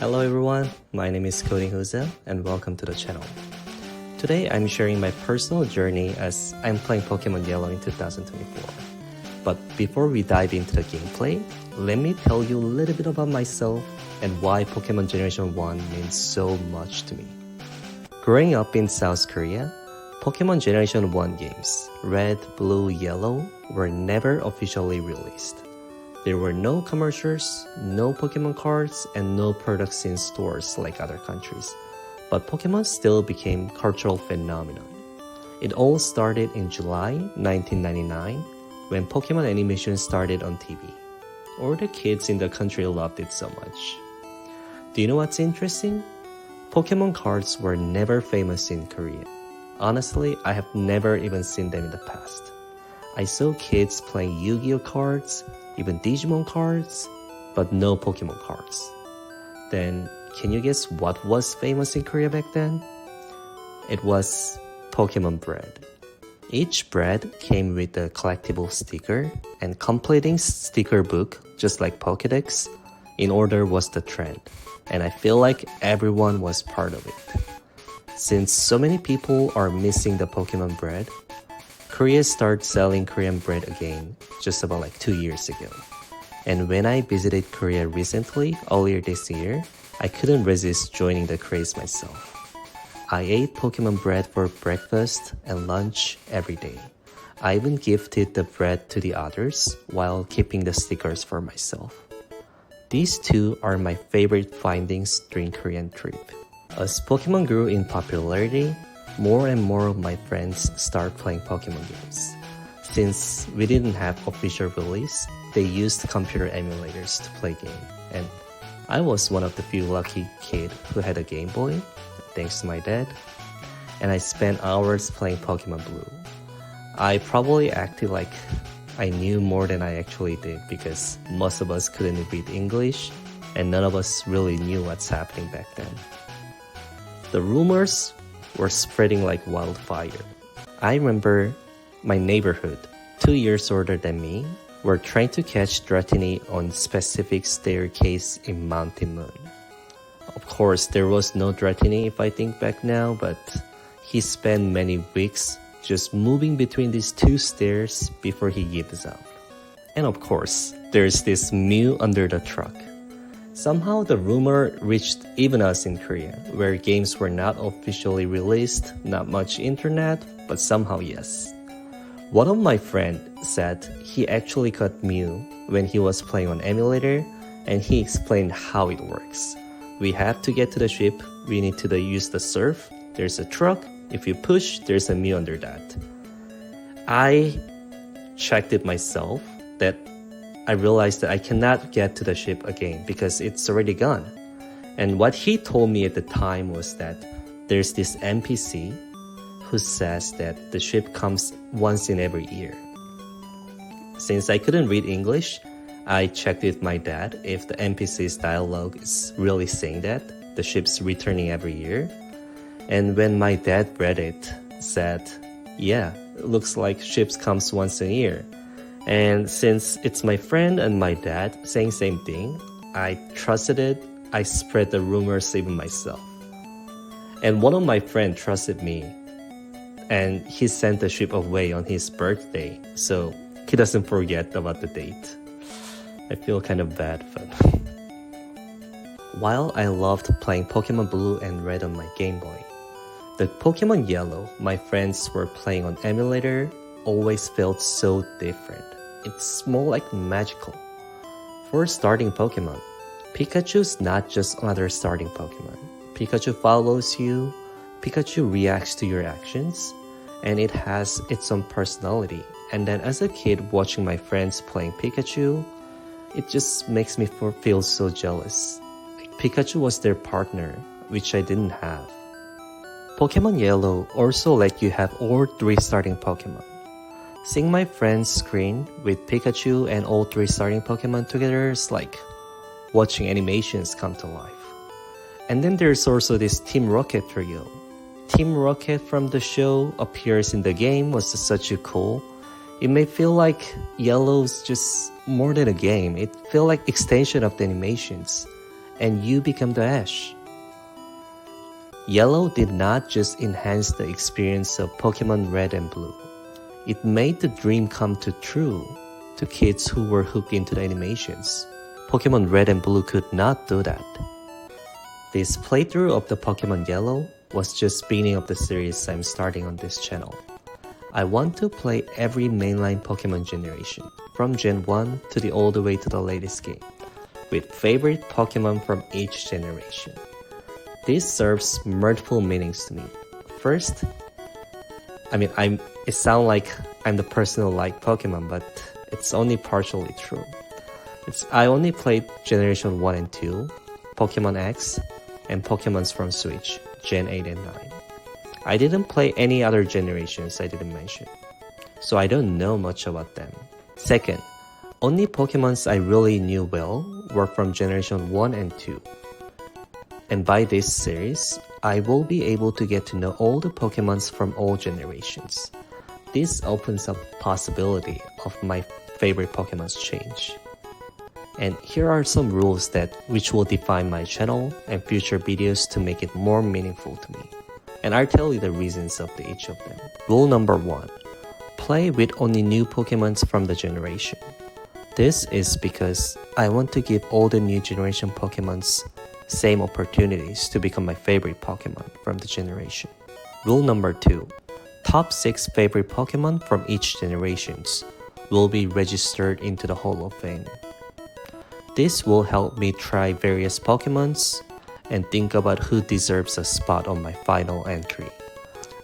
Hello everyone, my name is Coding Jose and welcome to the channel. Today I'm sharing my personal journey as I'm playing Pokémon Yellow in 2024. But before we dive into the gameplay, let me tell you a little bit about myself and why Pokémon Generation 1 means so much to me. Growing up in South Korea, Pokémon Generation 1 games, Red, Blue, Yellow, were never officially released. There were no commercials, no Pokemon cards, and no products in stores like other countries. But Pokemon still became a cultural phenomenon. It all started in July 1999 when Pokemon animation started on TV. All the kids in the country loved it so much. Do you know what's interesting? Pokemon cards were never famous in Korea. Honestly, I have never even seen them in the past. I saw kids playing Yu-Gi-Oh cards, even Digimon cards, but no Pokemon cards. Then, can you guess what was famous in Korea back then? It was Pokemon bread. Each bread came with a collectible sticker, and completing sticker book, just like Pokédex, in order was the trend, and I feel like everyone was part of it. Since so many people are missing the Pokemon bread, Korea started selling Korean bread again just about 2 years ago. And when I visited Korea recently, earlier this year, I couldn't resist joining the craze myself. I ate Pokemon bread for breakfast and lunch every day. I even gifted the bread to the others while keeping the stickers for myself. These two are my favorite findings during Korean trip. As Pokemon grew in popularity, more and more of my friends start playing Pokemon games. Since we didn't have official release, they used computer emulators to play game. And I was one of the few lucky kids who had a Game Boy, thanks to my dad. And I spent hours playing Pokemon Blue. I probably acted like I knew more than I actually did because most of us couldn't read English and none of us really knew what's happening back then. The rumors were spreading like wildfire. I remember my neighborhood, 2 years older than me, were trying to catch Dratini on specific staircase in Mountain Moon. Of course, there was no Dratini if I think back now, but he spent many weeks just moving between these two stairs before he gives up. And of course, there's this Mew under the truck. Somehow the rumor reached even us in Korea, where games were not officially released, not much internet, but somehow yes. One of my friends said he actually caught Mew when he was playing on emulator, and he explained how it works. We have to get to the ship, we need to use the surf, there's a truck, if you push, there's a Mew under that. I checked it myself, that I realized that I cannot get to the ship again because it's already gone. And what he told me at the time was that there's this NPC who says that the ship comes once in every year. Since I couldn't read English, I checked with my dad if the NPC's dialogue is really saying that the ship's returning every year. And when my dad read it, said, yeah, it looks like ships comes once a year. And since it's my friend and my dad saying same thing, I trusted it. I spread the rumors even myself. And one of my friends trusted me, and he sent the ship away on his birthday, so he doesn't forget about the date. I feel kind of bad, but while I loved playing Pokemon Blue and Red on my Game Boy, the Pokemon Yellow my friends were playing on emulator always felt so different. It's more like magical. For starting Pokemon, Pikachu's not just another starting Pokemon. Pikachu follows you, Pikachu reacts to your actions, and it has its own personality. And then as a kid watching my friends playing Pikachu, it just makes me feel so jealous. Pikachu was their partner, which I didn't have. Pokemon Yellow also let you have all 3 starting Pokemon. Seeing my friend's screen with Pikachu and all 3 starting Pokemon together is like watching animations come to life. And then there's also this Team Rocket trio. Team Rocket from the show appears in the game was such a cool. It may feel like Yellow's just more than a game. It felt like extension of the animations. and you become the Ash. Yellow did not just enhance the experience of Pokemon Red and Blue. It made the dream come true to kids who were hooked into the animations. Pokemon Red and Blue could not do that. This playthrough of the Pokemon Yellow was just beginning of the series I'm starting on this channel. I want to play every mainline Pokemon generation, from Gen 1 to the all the way to the latest game, with favorite Pokemon from each generation. This serves multiple meanings to me. First, it sounds like I'm the person who like Pokemon, but it's only partially true. I only played Generation 1 and 2, Pokemon X, and Pokemons from Switch, Gen 8 and 9. I didn't play any other generations I didn't mention, so I don't know much about them. Second, only Pokemons I really knew well were from Generation 1 and 2. And by this series, I will be able to get to know all the Pokemons from all generations. This opens up possibility of my favorite Pokemon's change. And here are some rules which will define my channel and future videos to make it more meaningful to me. And I'll tell you the reasons of each of them. Rule number 1. Play with only new Pokemons from the generation. This is because I want to give all the new generation Pokemons same opportunities to become my favorite Pokemon from the generation. Rule number 2. Top 6 favorite Pokemon from each generations will be registered into the Hall of Fame. This will help me try various Pokemons and think about who deserves a spot on my final entry.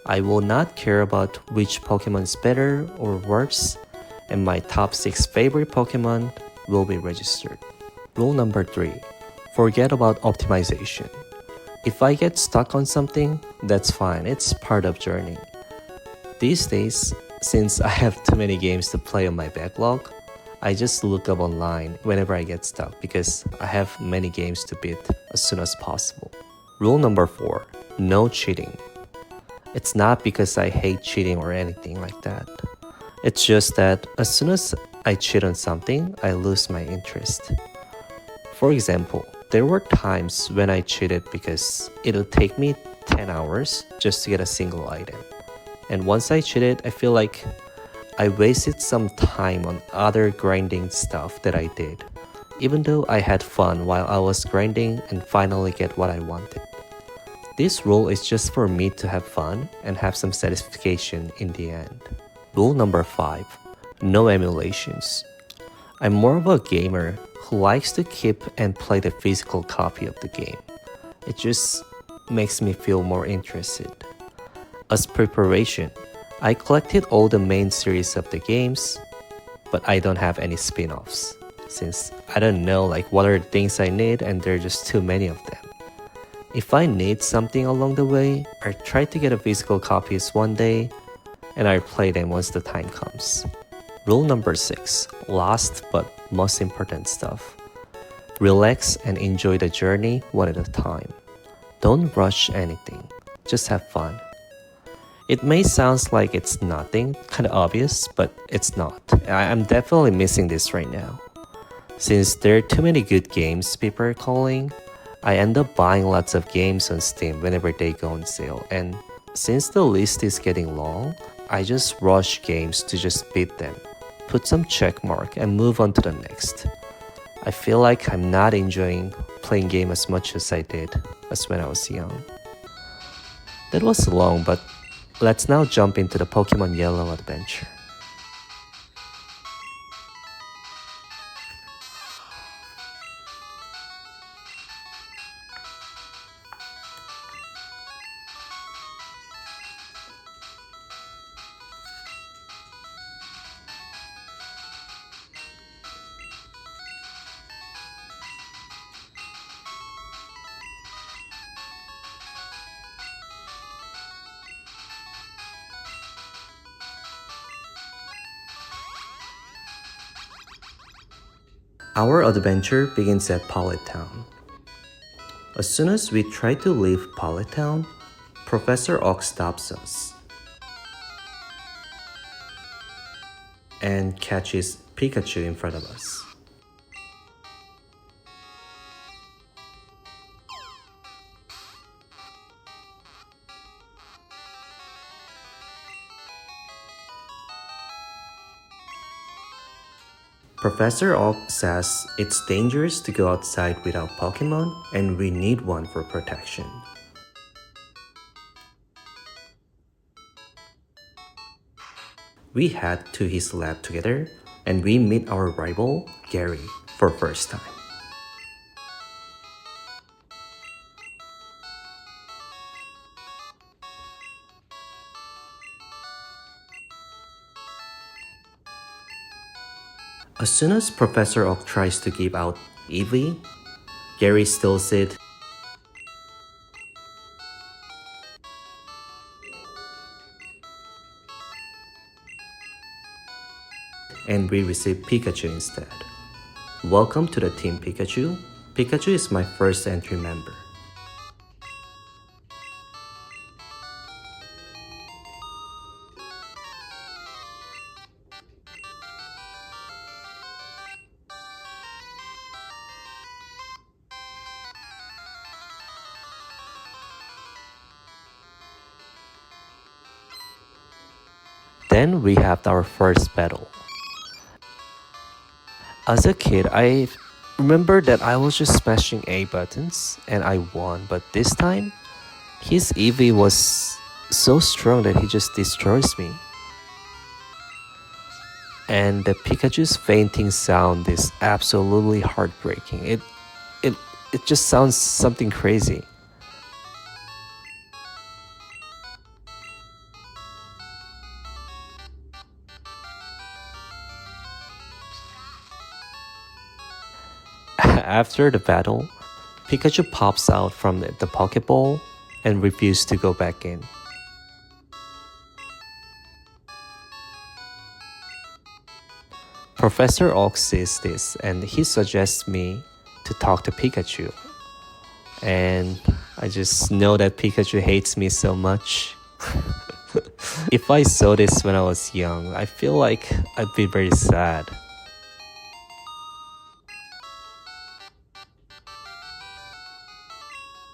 I will not care about which Pokemon is better or worse, and my top 6 favorite Pokemon will be registered. Rule number 3. Forget about optimization. If I get stuck on something, that's fine, it's part of journey. These days, since I have too many games to play on my backlog, I just look up online whenever I get stuck because I have many games to beat as soon as possible. Rule number 4. No cheating. It's not because I hate cheating or anything like that. It's just that as soon as I cheat on something, I lose my interest. For example, there were times when I cheated because it would take me 10 hours just to get a single item. And once I cheated, I feel like I wasted some time on other grinding stuff that I did, even though I had fun while I was grinding and finally get what I wanted. This rule is just for me to have fun and have some satisfaction in the end. Rule number 5. No emulations. I'm more of a gamer who likes to keep and play the physical copy of the game. It just makes me feel more interested. As preparation, I collected all the main series of the games, but I don't have any spin-offs, since I don't know what are the things I need and there are just too many of them. If I need something along the way, I try to get a physical copies one day, and I play them once the time comes. Rule number 6, last but most important stuff. Relax and enjoy the journey one at a time. Don't rush anything, just have fun. It may sound like it's nothing, kind of obvious, but it's not. I'm definitely missing this right now. Since there are too many good games people are calling, I end up buying lots of games on Steam whenever they go on sale, and since the list is getting long, I just rush games to just beat them, put some check mark, and move on to the next. I feel like I'm not enjoying playing game as much as I did as when I was young. That was long, but let's now jump into the Pokemon Yellow adventure. Our adventure begins at Pallet Town. As soon as we try to leave Pallet Town, Professor Oak stops us and catches Pikachu in front of us. Professor Oak says it's dangerous to go outside without Pokemon and we need one for protection. We head to his lab together and we meet our rival, Gary, for first time. As soon as Professor Oak tries to give out Eevee, Gary steals it and we receive Pikachu instead. Welcome to the Team Pikachu. Pikachu is my first entry member. Then we have our first battle. As a kid, I remember that I was just smashing A buttons and I won, but this time, his Eevee was so strong that he just destroys me. And the Pikachu's fainting sound is absolutely heartbreaking. It just sounds something crazy. After the battle, Pikachu pops out from the Pokeball and refuses to go back in. Professor Oak sees this and he suggests me to talk to Pikachu. And I just know that Pikachu hates me so much. If I saw this when I was young, I feel like I'd be very sad.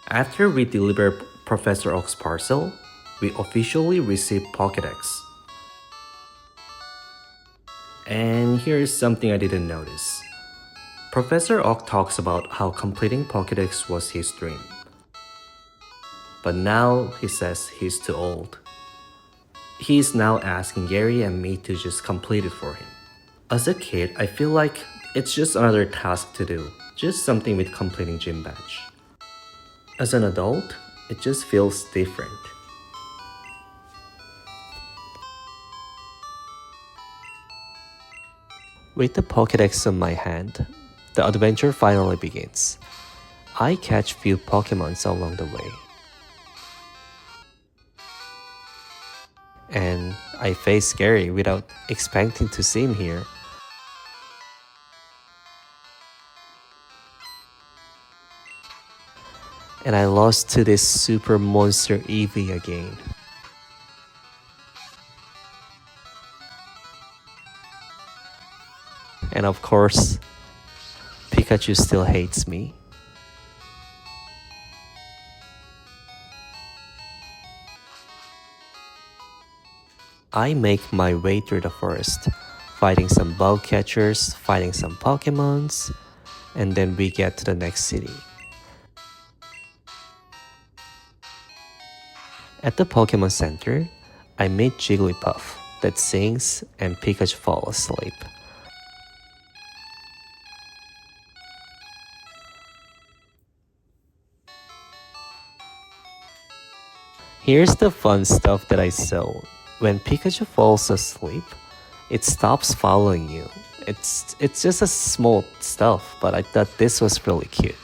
After we deliver Professor Oak's parcel, we officially receive Pokédex. And here's something I didn't notice. Professor Oak talks about how completing Pokédex was his dream. But now he says he's too old. He's now asking Gary and me to just complete it for him. As a kid, I feel like it's just another task to do, just something with completing gym badge. As an adult, it just feels different. With the Pokédex in my hand, the adventure finally begins. I catch few Pokémons along the way. And I face Gary without expecting to see him here. And I lost to this super monster Eevee again. And of course, Pikachu still hates me. I make my way through the forest, fighting some bug catchers, fighting some Pokemons, and then we get to the next city. At the Pokemon Center, I meet Jigglypuff that sings and Pikachu falls asleep. Here's the fun stuff that I saw. When Pikachu falls asleep, it stops following you. It's just a small stuff, but I thought this was really cute.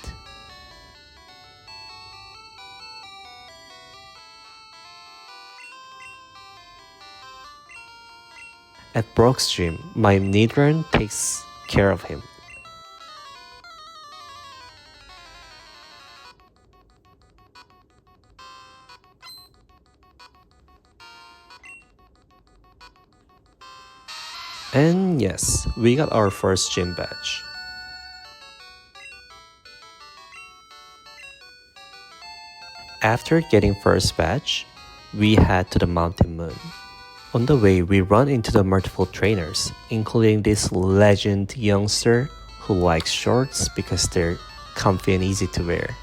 At Brock's gym, my Nidran takes care of him. And yes, we got our first gym badge. After getting first badge, we head to the Mountain Moon. On the way, we run into the multiple trainers, including this legend youngster who likes shorts because they're comfy and easy to wear,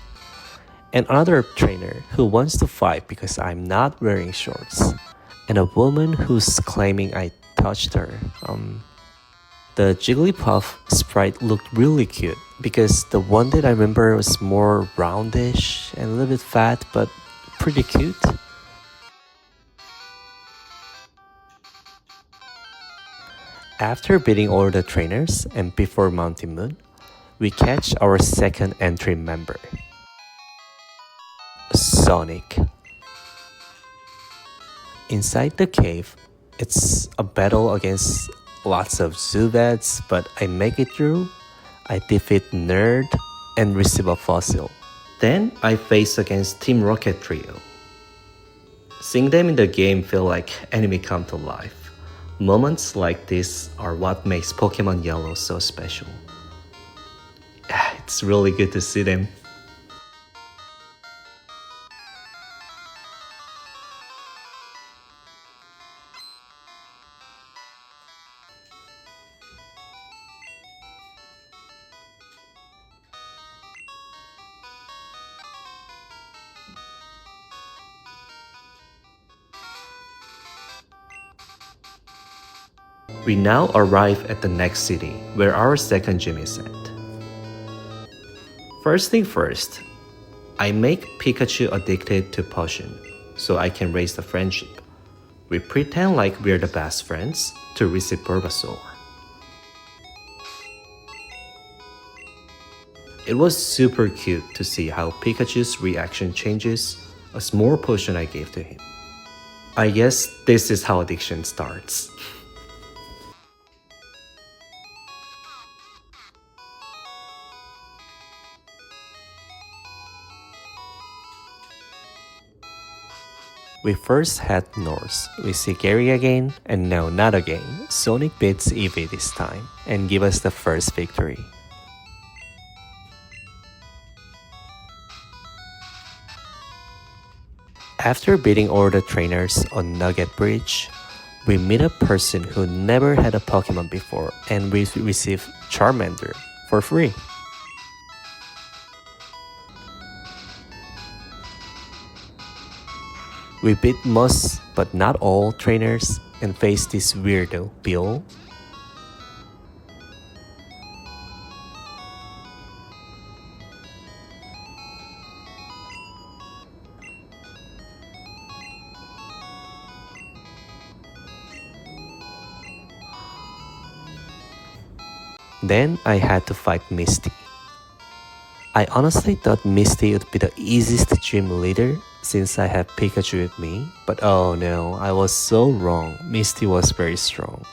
and another trainer who wants to fight because I'm not wearing shorts, and a woman who's claiming I touched her. The Jigglypuff sprite looked really cute because the one that I remember was more roundish and a little bit fat but pretty cute. After beating all the trainers and before Mountain Moon, we catch our second entry member, Sonic. Inside the cave, it's a battle against lots of Zubats, but I make it through. I defeat Nerd and receive a fossil. Then I face against Team Rocket Trio. Seeing them in the game feel like enemy come to life. Moments like this are what makes Pokemon Yellow so special. It's really good to see them. We now arrive at the next city, where our second gym is at. First thing first, I make Pikachu addicted to potion, so I can raise the friendship. We pretend like we're the best friends to receive Bulbasaur. It was super cute to see how Pikachu's reaction changes as more potion I gave to him. I guess this is how addiction starts. We first head north. We see Gary again, and no, not again. Sonic beats Eevee this time, and give us the first victory. After beating all the trainers on Nugget Bridge, we meet a person who never had a Pokemon before, and we receive Charmander for free. We beat most, but not all, trainers and face this weirdo, Bill. Then I had to fight Misty. I honestly thought Misty would be the easiest gym leader since I have Pikachu with me, but oh no, I was so wrong. Misty was very strong.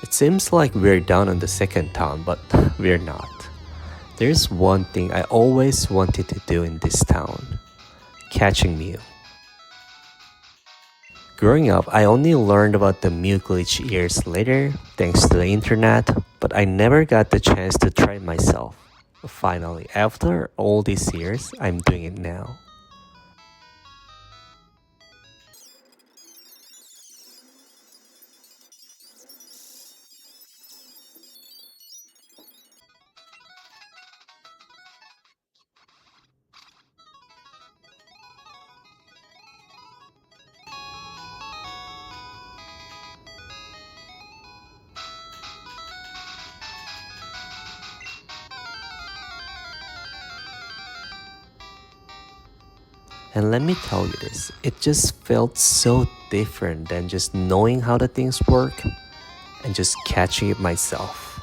It seems like we're down on the second town, but we're not. There's one thing I always wanted to do in this town: catching Mew. Growing up, I only learned about the Mew glitch years later, thanks to the internet, but I never got the chance to try it myself. Finally, after all these years, I'm doing it now. And let me tell you this, it just felt so different than just knowing how the things work and just catching it myself.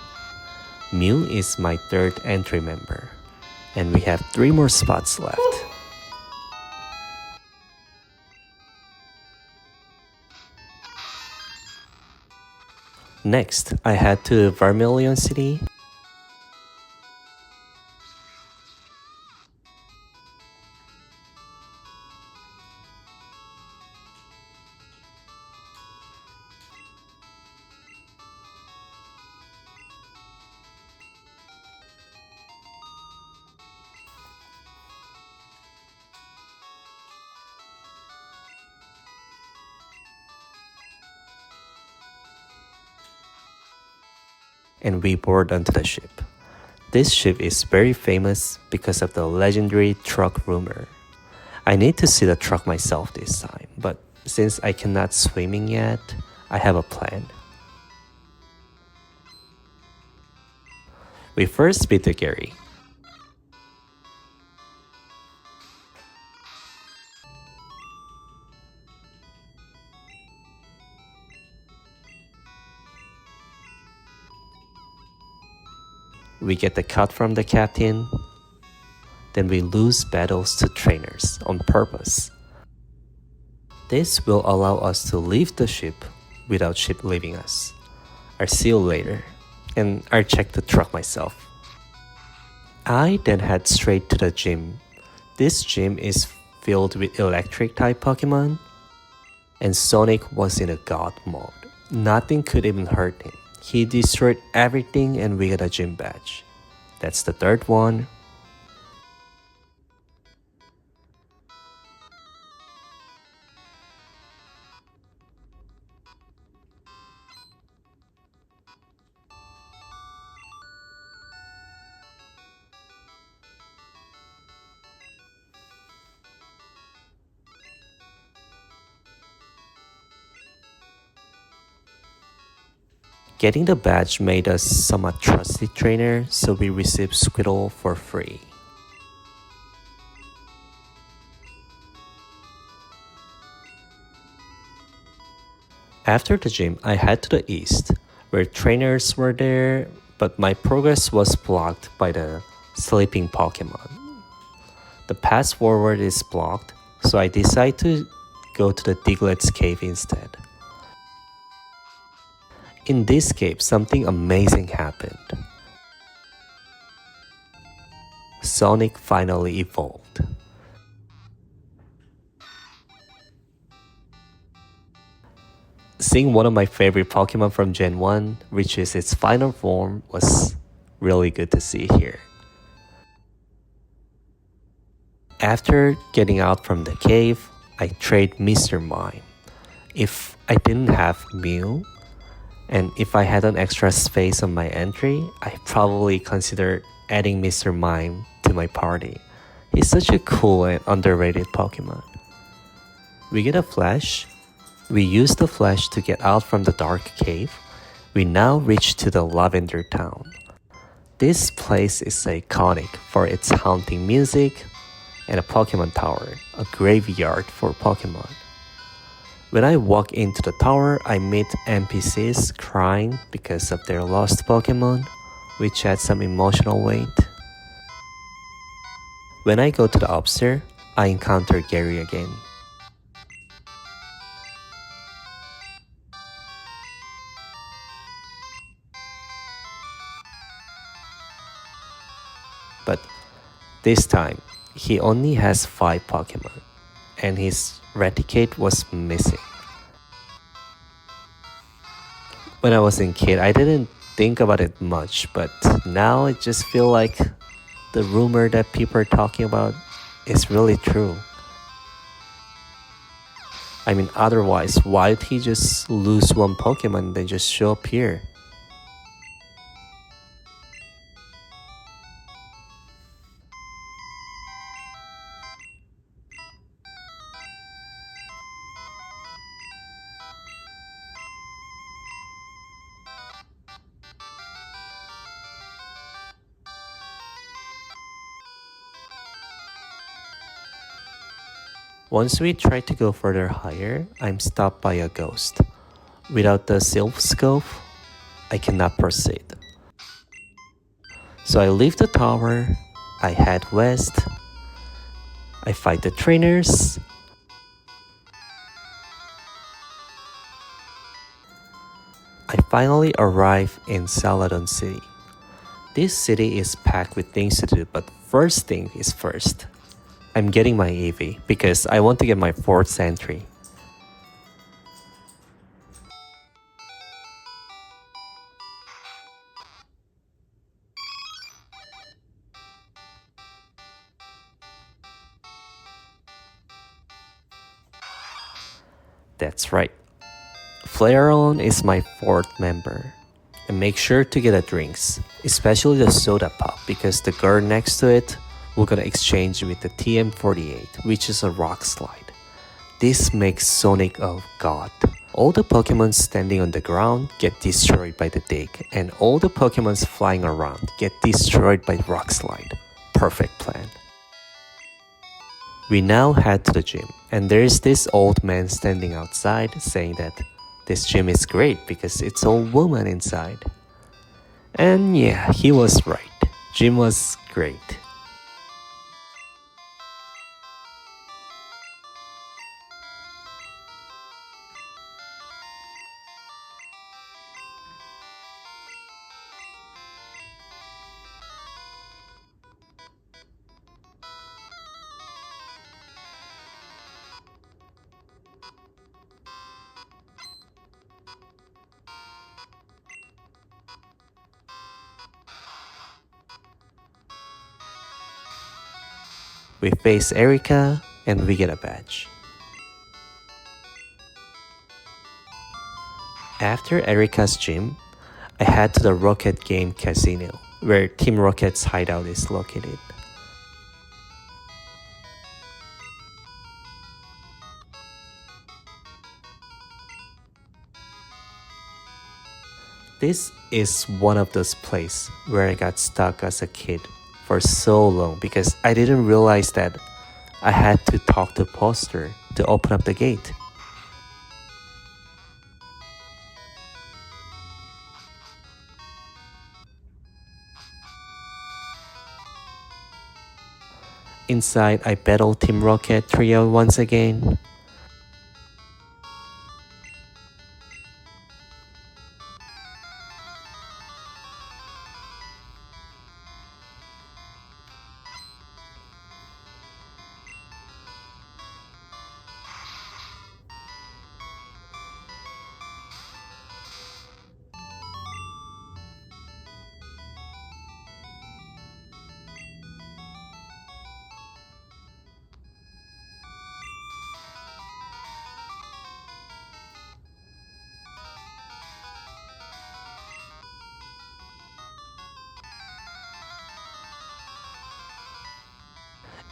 Mew is my third entry member, and we have 3 more spots left. Next, I head to Vermilion City. And we board onto the ship. This ship is very famous because of the legendary truck rumor. I need to see the truck myself this time, but since I cannot swimming yet, I have a plan. We first beat the Gary. We get the cut from the captain. Then we lose battles to trainers on purpose. This will allow us to leave the ship without ship leaving us. I'll see you later, and I'll check the truck myself. I then head straight to the gym. This gym is filled with electric type Pokemon, and Sonic was in a god mode. Nothing could even hurt him. He destroyed everything and we got a gym badge. That's the third one. Getting the badge made us somewhat trusted trainer, so we received Squirtle for free. After the gym, I head to the east, where trainers were there, but my progress was blocked by the sleeping Pokemon. The path forward is blocked, so I decide to go to the Diglett's cave instead. In this cave, something amazing happened. Sonic finally evolved. Seeing one of my favorite Pokemon from Gen 1 reaches its final form was really good to see here. After getting out from the cave, I trade Mr. Mime. If I didn't have Mew, and if I had an extra space on my entry, I probably consider adding Mr. Mime to my party. He's such a cool and underrated Pokemon. We get a flash. We use the flash to get out from the dark cave. We now reach to the Lavender Town. This place is iconic for its haunting music and a Pokemon tower, a graveyard for Pokemon. When I walk into the tower, I meet NPCs crying because of their lost Pokemon, which adds some emotional weight. When I go to the upstairs, I encounter Gary again. But this time, he only has 5 Pokemon, and his Raticate was missing. When I was a kid, I didn't think about it much, but now I just feel like the rumor that people are talking about is really true. I mean, otherwise, why did he just lose one Pokemon and then just show up here? Once we try to go further higher, I'm stopped by a ghost. Without the Silph scope, I cannot proceed. So I leave the tower, I head west, I fight the trainers, I finally arrived in Celadon City. This city is packed with things to do, but first thing is first. I'm getting my EV because I want to get my 4th entry. That's right. Flareon is my 4th member. And make sure to get the drinks, especially the soda pop, because the girl next to it we're gonna exchange with the TM48, which is a rock slide. This makes Sonic a god. All the Pokemon standing on the ground get destroyed by the dig, and all the Pokemons flying around get destroyed by rock slide. Perfect plan. We now head to the gym, and there's this old man standing outside saying that this gym is great because it's all women inside. And yeah, he was right. Gym was great. We face Erika and we get a badge. After Erika's gym, I head to the Rocket Game Casino, where Team Rocket's hideout is located. This is one of those places where I got stuck as a kid for so long because I didn't realize that I had to talk to Poster to open up the gate. Inside, I battle Team Rocket trio once again.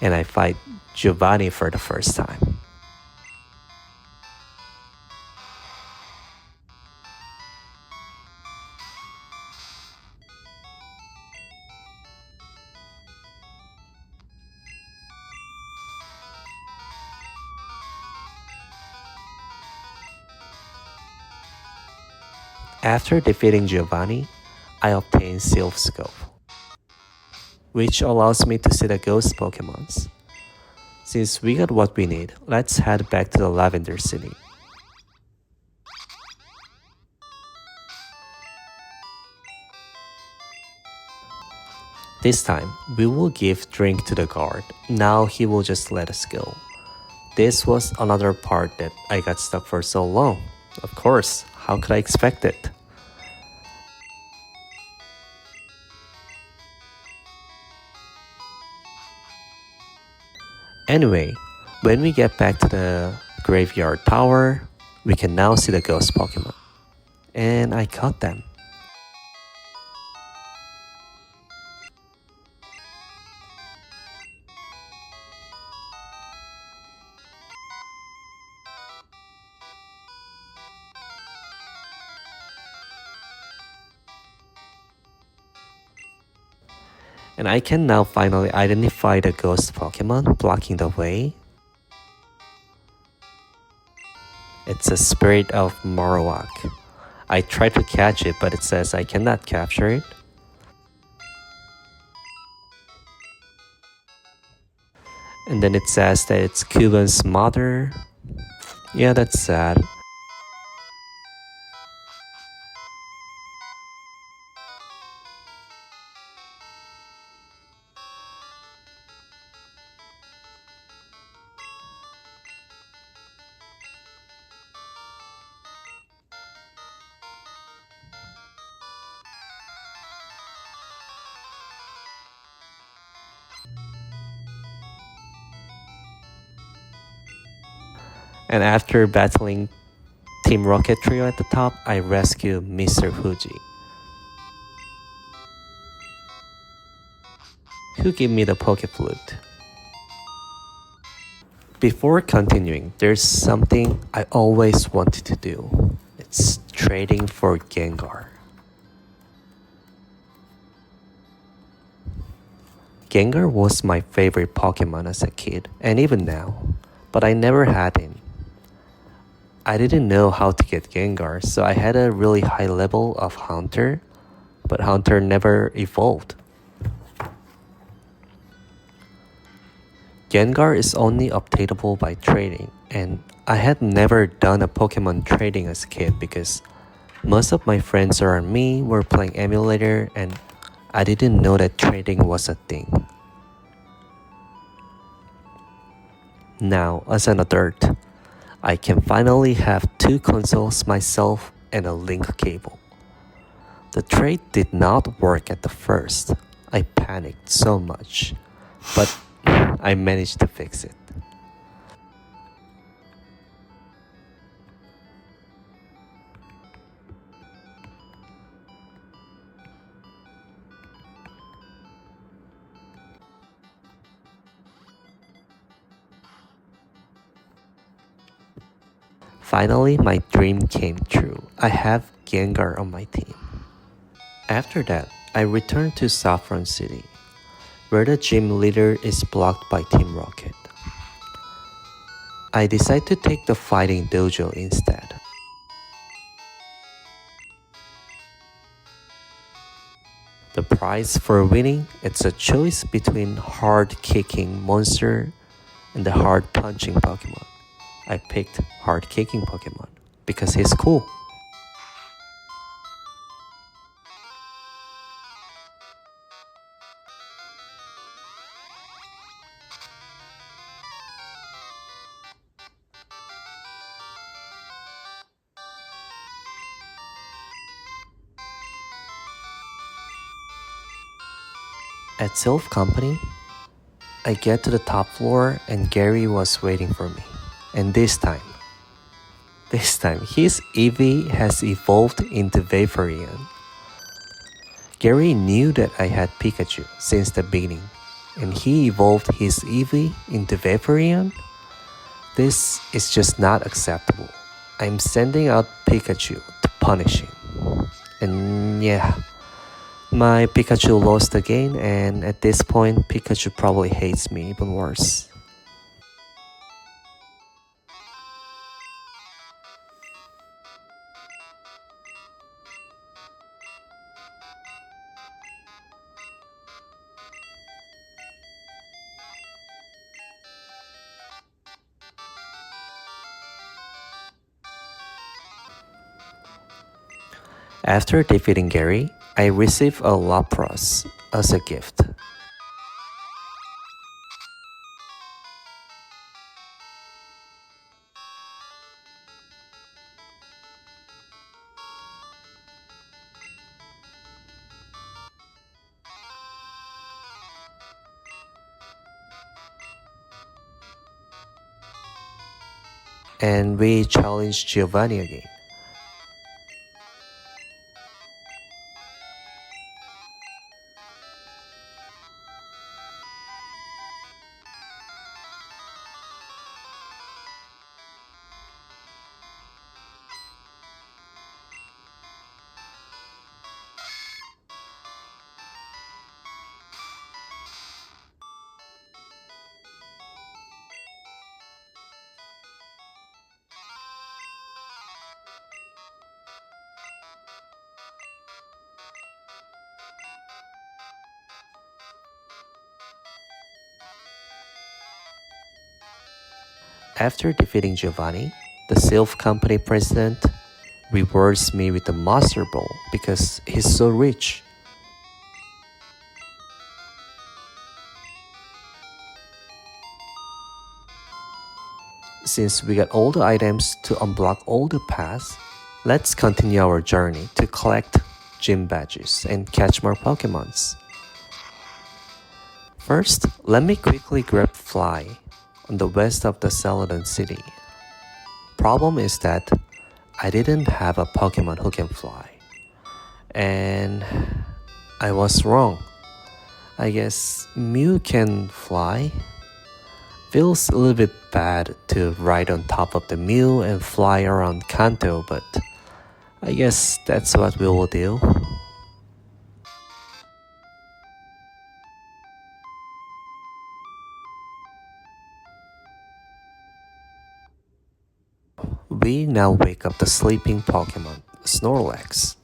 And I fight Giovanni for the first time. After defeating Giovanni, I obtain Silph Scope, which allows me to see the ghost Pokemons. Since we got what we need, let's head back to the Lavender City. This time, we will give drink to the guard. Now he will just let us go. This was another part that I got stuck for so long. Of course, how could I expect it? Anyway, when we get back to the graveyard tower, we can now see the ghost Pokemon. And I caught them. And I can now finally identify the ghost Pokemon blocking the way. It's a spirit of Marowak. I tried to catch it, but it says I cannot capture it. And then it says that it's Cuban's mother. Yeah, that's sad. And after battling Team Rocket Trio at the top, I rescue Mr. Fuji, who gave me the Poke Flute. Before continuing, there's something I always wanted to do. It's trading for Gengar. Gengar was my favorite Pokemon as a kid, and even now, but I never had him. I didn't know how to get Gengar, so I had a really high level of Haunter, but Haunter never evolved. Gengar is only obtainable by trading, and I had never done a Pokemon trading as a kid because most of my friends around me were playing emulator and I didn't know that trading was a thing. Now, as an adult, I can finally have 2 consoles myself and a link cable. The trade did not work at the first. I panicked so much, but I managed to fix it. Finally, my dream came true. I have Gengar on my team. After that, I returned to Saffron City, where the gym leader is blocked by Team Rocket. I decide to take the fighting dojo instead. The prize for winning, it's a choice between hard-kicking monster and the hard-punching Pokemon. I picked hard-kicking Pokemon because he's cool. At Silph Company, I get to the top floor and Gary was waiting for me. And this time, his Eevee has evolved into Viridian. Gary knew that I had Pikachu since the beginning, and he evolved his Eevee into Viridian. This is just not acceptable. I'm sending out Pikachu to punish him. And yeah, my Pikachu lost again, and at this point, Pikachu probably hates me even worse. After defeating Gary, I receive a Lapras as a gift. And we challenge Giovanni again. After defeating Giovanni, the Silph Company president rewards me with the Master Ball because he's so rich. Since we got all the items to unblock all the paths, let's continue our journey to collect gym badges and catch more Pokemons. First, let me quickly grab Fly on the west of the Celadon city. Problem is that I didn't have a Pokemon who can fly. And I was wrong. I guess Mew can fly. Feels a little bit bad to ride on top of the Mew and fly around Kanto, but I guess that's what we will do. We now wake up the sleeping Pokemon, Snorlax.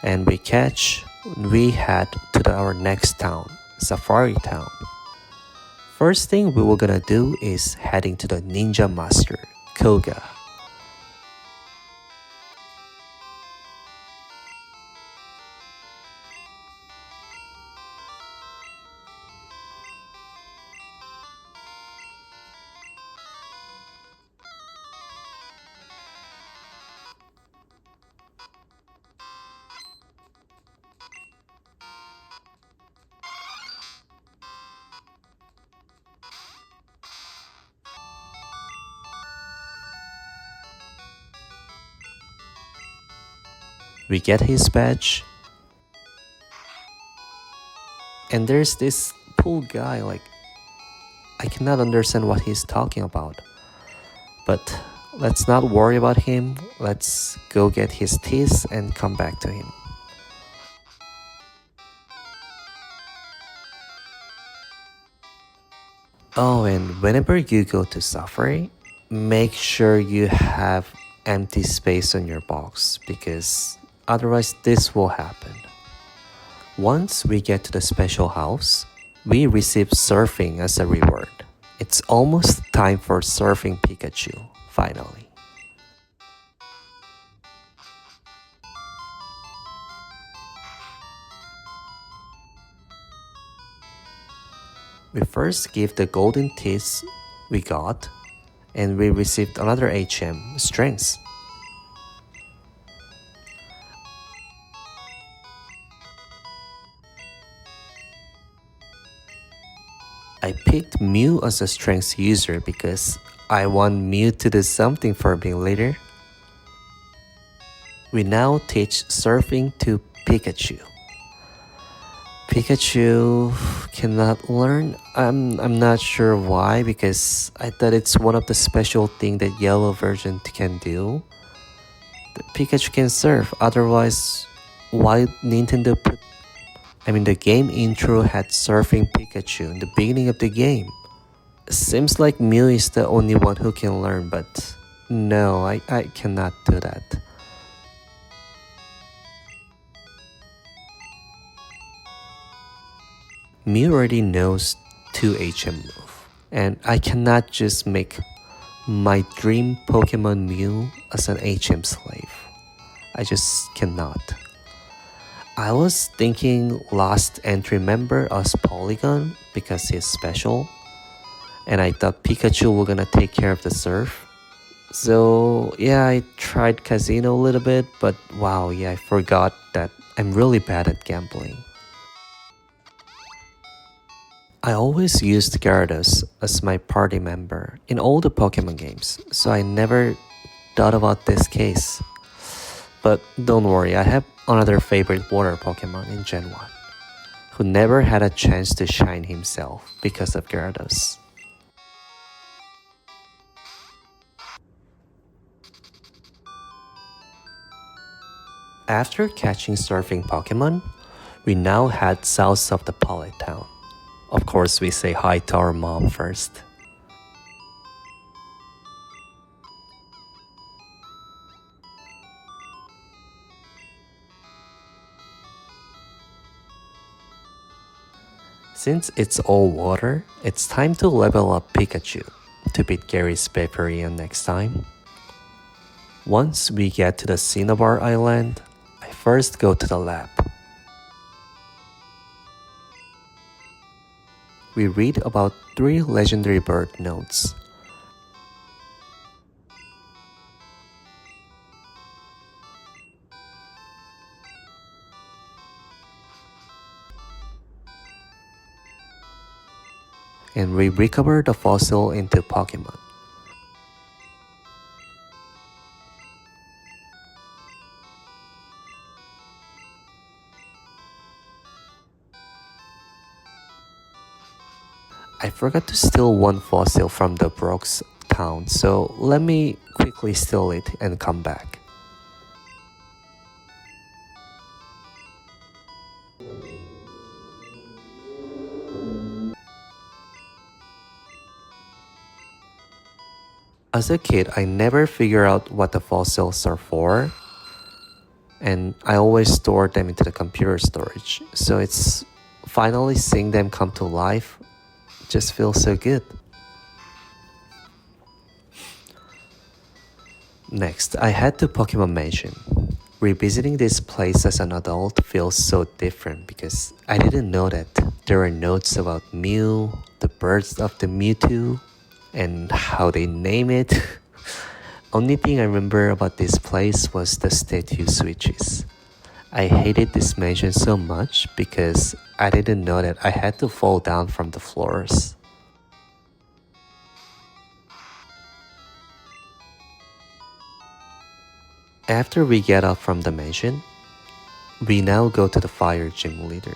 And we head to our next town, Safari Town. First thing we were gonna do is heading to the Ninja Master, Koga. We get his badge. And there's this pool guy, I cannot understand what he's talking about. But let's not worry about him. Let's go get his teeth and come back to him. Oh, and whenever you go to Safari, make sure you have empty space on your box because otherwise this will happen. Once we get to the special house, we receive surfing as a reward. It's almost time for surfing Pikachu, finally. We first give the golden teeth we got, and we received another HM, Strength. I picked Mew as a Strength user because I want Mew to do something for me later. We now teach surfing to Pikachu. Pikachu cannot learn. I'm not sure why because I thought it's one of the special thing that Yellow version can do. The Pikachu can surf. Otherwise, why Nintendo put? The game intro had surfing Pikachu in the beginning of the game. Seems like Mew is the only one who can learn, but no, I cannot do that. Mew already knows 2 HM move, and I cannot just make my dream Pokemon Mew as an HM slave. I just cannot. I was thinking last entry member as Polygon because he's special, and I thought Pikachu were gonna take care of the surf. So yeah, I tried Casino a little bit, but wow, yeah, I forgot that I'm really bad at gambling. I always used Gyarados as my party member in all the Pokemon games, so I never thought about this case. But don't worry, I have another favorite water Pokemon in Gen 1, who never had a chance to shine himself because of Gyarados. After catching surfing Pokemon, we now head south of the Pallet Town. Of course, we say hi to our mom first. Since it's all water, it's time to level up Pikachu to beat Gary's Viridian next time. Once we get to the Cinnabar Island, I first go to the lab. We read about 3 legendary bird notes, and we recover the fossil into Pokemon. I forgot to steal one fossil from the Brooks town, so let me quickly steal it and come back. As a kid, I never figured out what the fossils are for, and I always stored them into the computer storage. So it's finally seeing them come to life just feels so good. Next, I head to Pokemon Mansion. Revisiting this place as an adult feels so different because I didn't know that there were notes about Mew, the birds of the Mewtwo, and how they name it. Only thing I remember about this place was the statue switches. I hated this mansion so much because I didn't know that I had to fall down from the floors. After we get up from the mansion, we now go to the fire gym leader.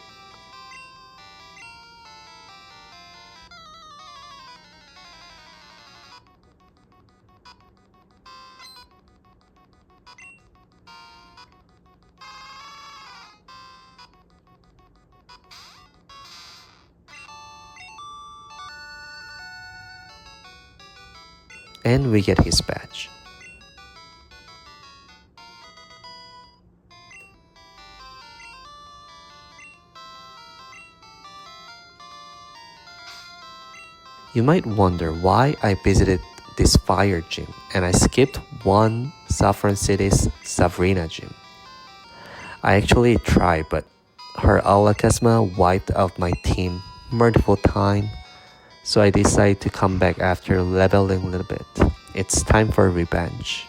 And we get his badge. You might wonder why I visited this fire gym and I skipped one Saffron City's Sabrina Gym. I actually tried, but her Alakazma wiped out my team multiple times, so I decided to come back after leveling a little bit. It's time for revenge.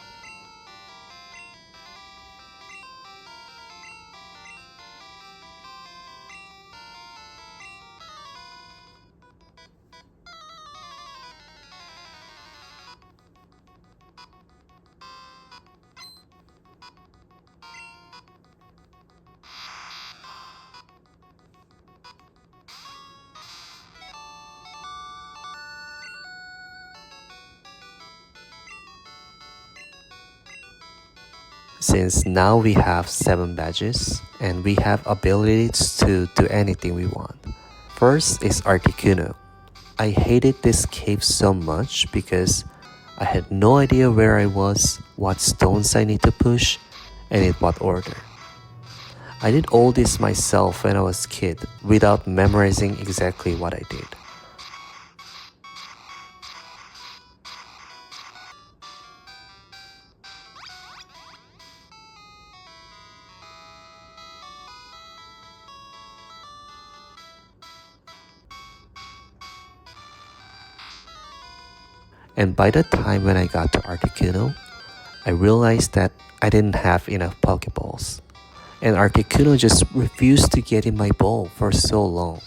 Since now we have 7 badges and we have abilities to do anything we want. First is Articuno. I hated this cave so much because I had no idea where I was, what stones I need to push, and in what order. I did all this myself when I was a kid without memorizing exactly what I did. And by the time when I got to Articuno, I realized that I didn't have enough Pokeballs. And Articuno just refused to get in my bowl for so long,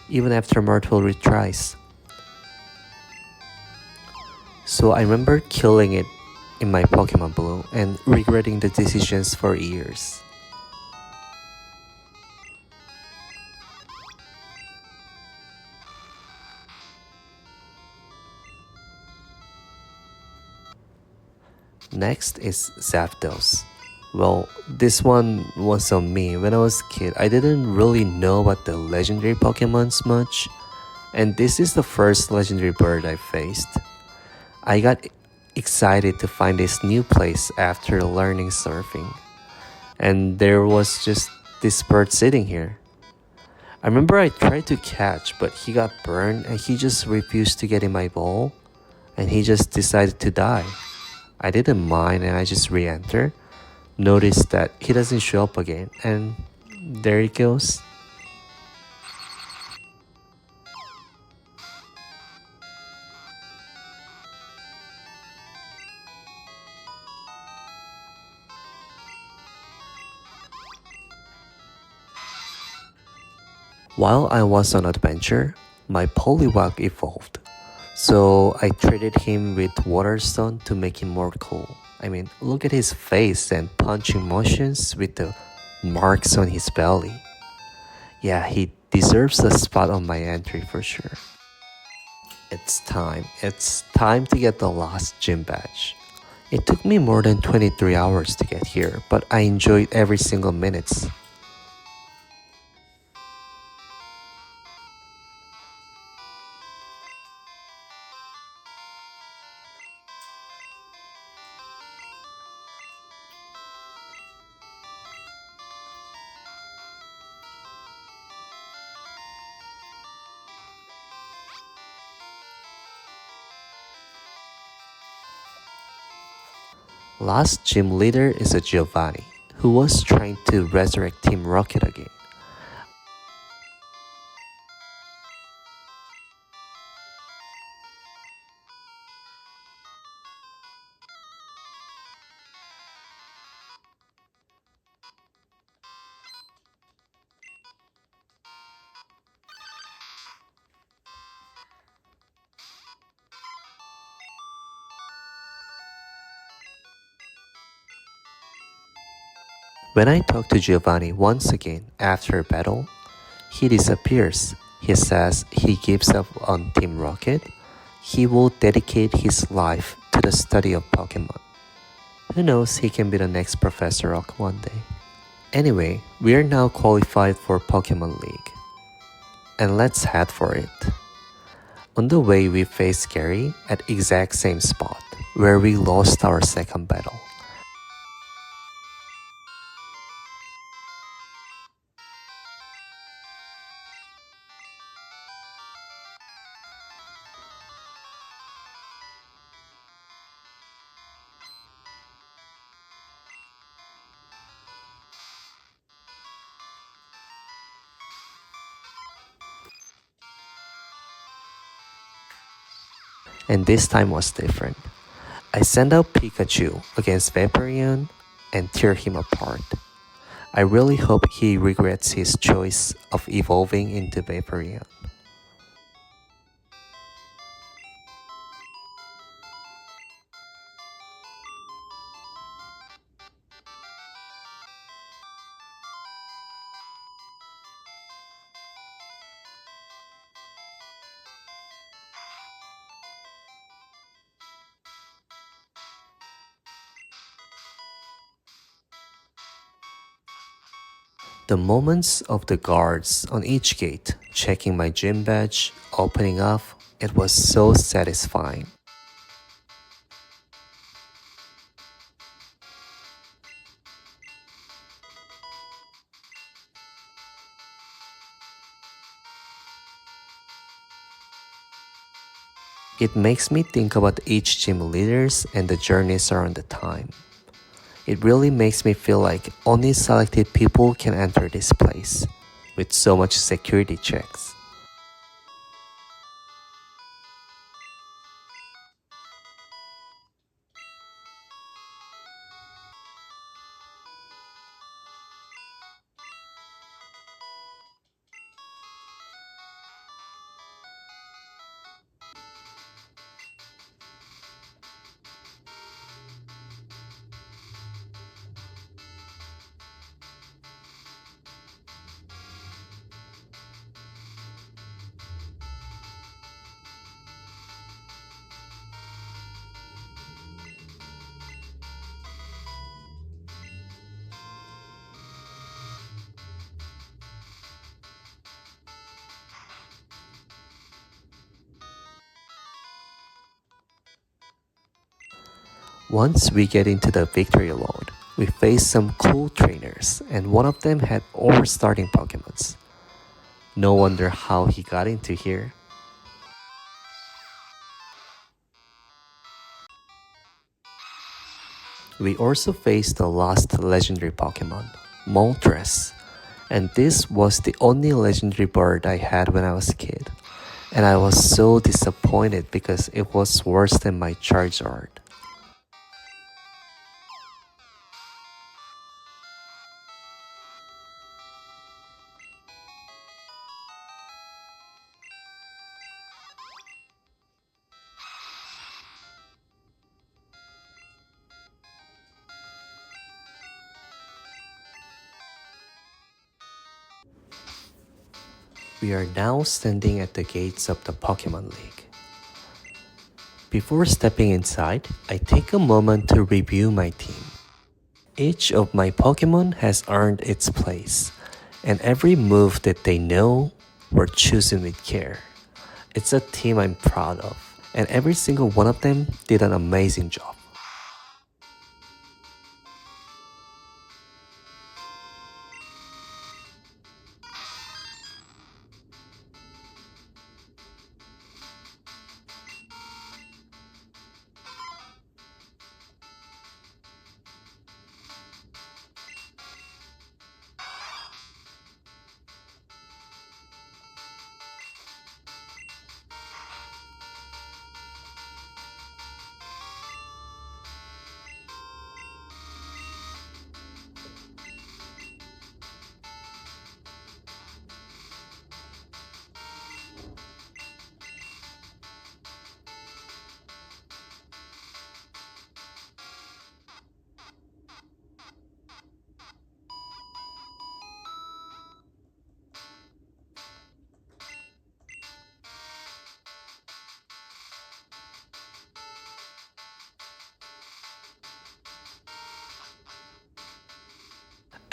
even after multiple retries. So I remember killing it in my Pokemon Blue and regretting the decisions for years. Next is Zapdos. Well, this one was on me. When I was a kid, I didn't really know about the legendary Pokemons much, and this is the first legendary bird I faced. I got excited to find this new place after learning surfing, and there was just this bird sitting here. I remember I tried to catch, but he got burned and he just refused to get in my bowl, and he just decided to die. I didn't mind and I just re-enter. Noticed that he doesn't show up again, and there he goes. While I was on adventure, My Poliwag evolved, so I treated him with Waterstone to make him more cool. I mean, look at his face and punching motions with the marks on his belly. Yeah, he deserves a spot on my entry for sure. It's time. It's time to get the last gym badge. It took me more than 23 hours to get here, but I enjoyed every single minute. Last gym leader is a Giovanni, who was trying to resurrect Team Rocket again. When I talk to Giovanni once again after a battle, he disappears. He says he gives up on Team Rocket. He will dedicate his life to the study of Pokemon. Who knows, he can be the next Professor Oak one day. Anyway, we are now qualified for Pokemon League. And let's head for it. On the way, we face Gary at exact same spot where we lost our second battle. And this time was different. I sent out Pikachu against Vaporeon and tear him apart. I really hope he regrets his choice of evolving into Vaporeon. The moments of the guards on each gate, checking my gym badge, opening up, it was so satisfying. It makes me think about each gym leaders and the journeys around the time. It really makes me feel like only selected people can enter this place, with so much security checks. Once we get into the victory load, we face some cool trainers and one of them had overstarting Pokemons. No wonder how he got into here. We also faced the last legendary Pokemon, Moltres, and this was the only legendary bird I had when I was a kid. And I was so disappointed because it was worse than my Charizard. We are now standing at the gates of the Pokémon League. Before stepping inside, I take a moment to review my team. Each of my Pokémon has earned its place, and every move that they know were chosen with care. It's a team I'm proud of, and every single one of them did an amazing job.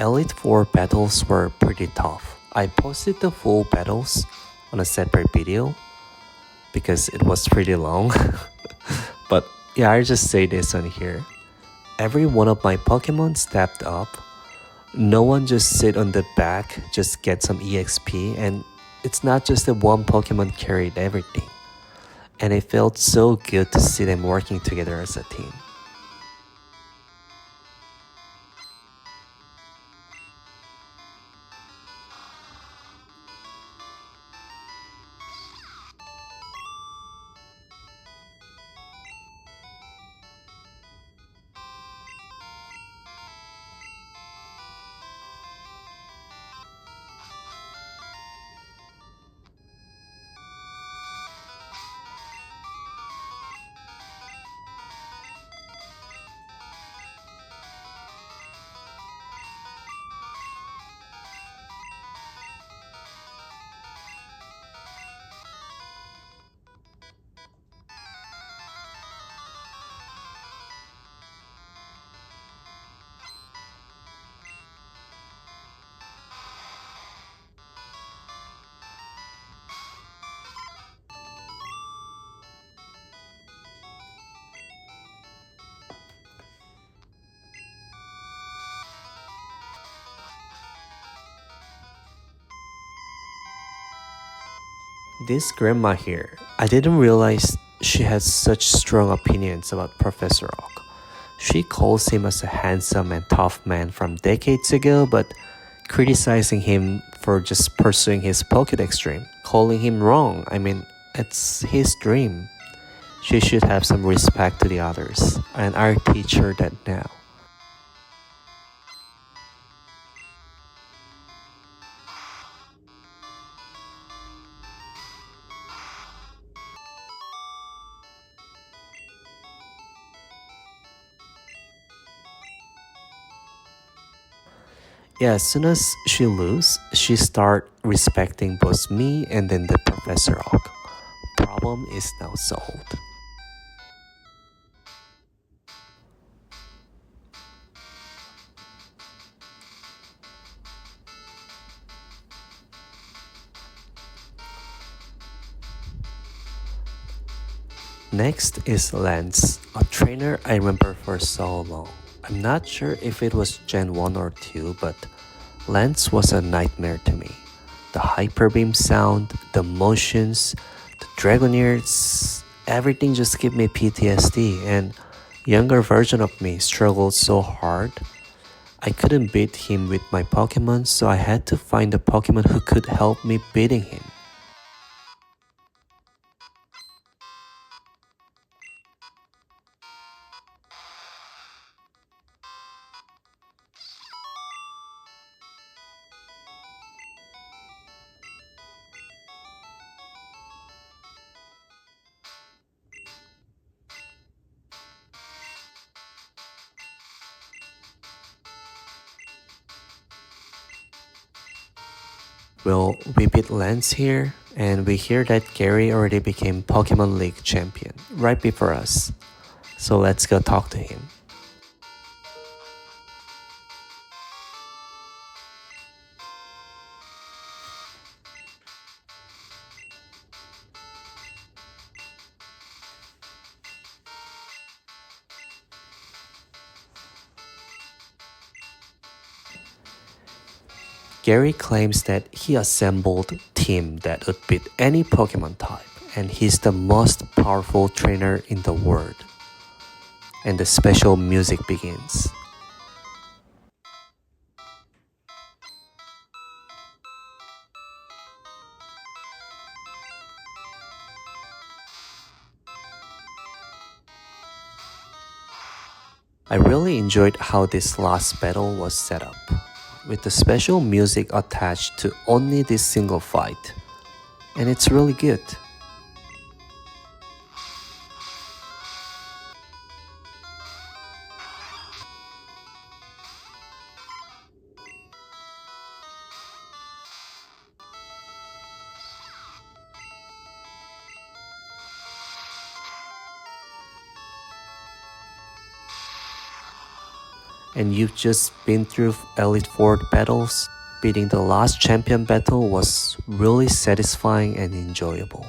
Elite 4 battles were pretty tough. I posted the full battles on a separate video because it was pretty long. But yeah, I'll just say this on here. Every one of my Pokemon stepped up. No one just sit on the back, just get some EXP, and it's not just that one Pokemon carried everything. And it felt so good to see them working together as a team. This grandma here, I didn't realize she had such strong opinions about Professor Oak. She calls him as a handsome and tough man from decades ago, but criticizing him for just pursuing his Pokédex dream, calling him wrong. I mean, it's his dream. She should have some respect to the others, and I'll teach her that now. Yeah, as soon as she lose, she start respecting both me and then the Professor Oak. Problem is now solved. Next is Lance, a trainer I remember for so long. I'm not sure if it was Gen 1 or 2, but Lance was a nightmare to me. The Hyper Beam sound, the motions, the Dragoneers, everything just gave me PTSD, and younger version of me struggled so hard. I couldn't beat him with my Pokemon, so I had to find a Pokemon who could help me beating him. Well, we beat Lance here, and we hear that Gary already became Pokemon League Champion right before us. So let's go talk to him. Gary claims that he assembled a team that would beat any Pokemon type, and he's the most powerful trainer in the world. And the special music begins. I really enjoyed how this last battle was set up, with the special music attached to only this single fight, and it's really good. And you've just been through Elite Four battles. Beating the last champion battle was really satisfying and enjoyable.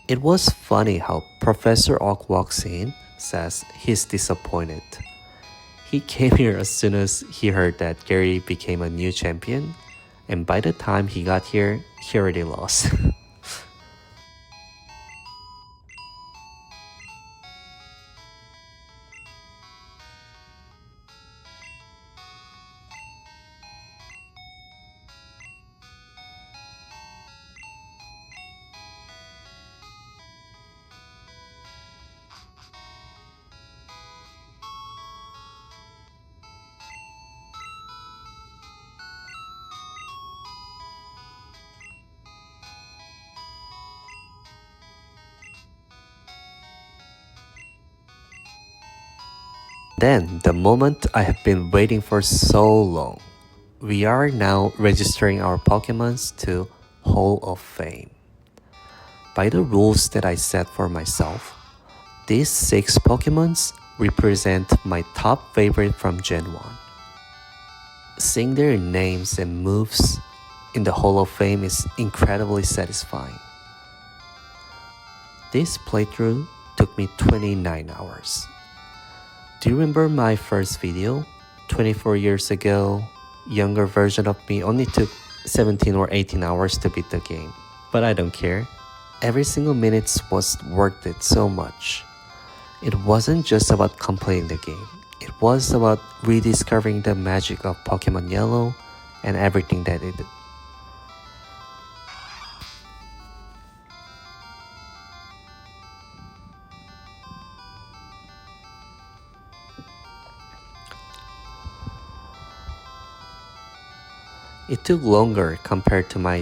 It was funny how Professor Oak walks in, says he's disappointed. He came here as soon as he heard that Gary became a new champion, and by the time he got here, he already lost. Then, the moment I have been waiting for so long. We are now registering our Pokemons to Hall of Fame. By the rules that I set for myself, these 6 Pokemons represent my top favorite from Gen 1. Seeing their names and moves in the Hall of Fame is incredibly satisfying. This playthrough took me 29 hours. Do you remember my first video? 24 years ago, younger version of me only took 17 or 18 hours to beat the game. But I don't care. Every single minute was worth it so much. It wasn't just about completing the game. It was about rediscovering the magic of Pokemon Yellow and everything that it did. It took longer compared to my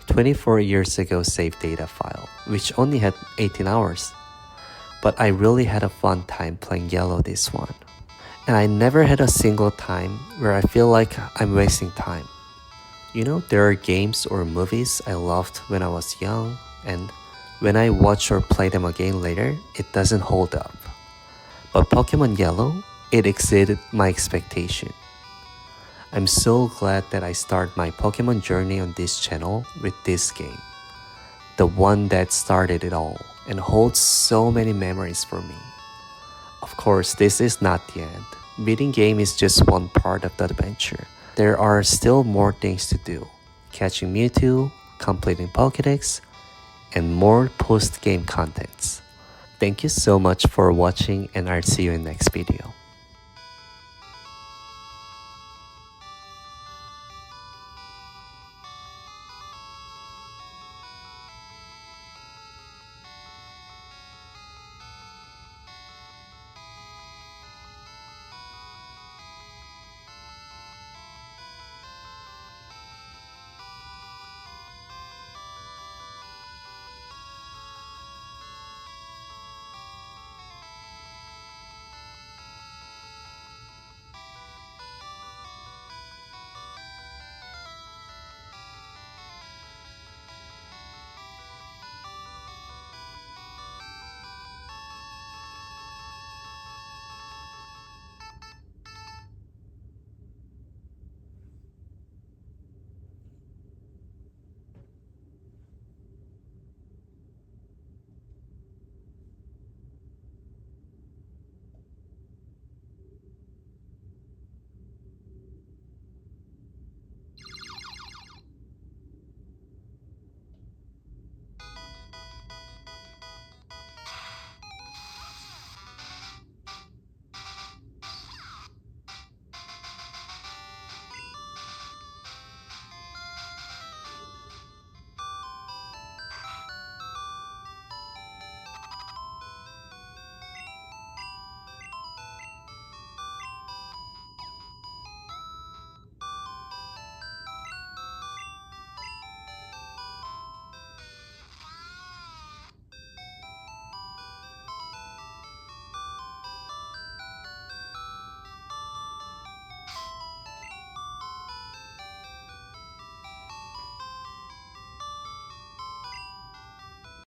24 years ago save data file, which only had 18 hours. But I really had a fun time playing Yellow this one. And I never had a single time where I feel like I'm wasting time. You know, there are games or movies I loved when I was young, and when I watch or play them again later, it doesn't hold up. But Pokemon Yellow, it exceeded my expectation. I'm so glad that I started my Pokemon journey on this channel with this game. The one that started it all and holds so many memories for me. Of course, this is not the end. Beating game is just one part of the adventure. There are still more things to do. Catching Mewtwo, completing Pokédex, and more post-game contents. Thank you so much for watching, and I'll see you in the next video.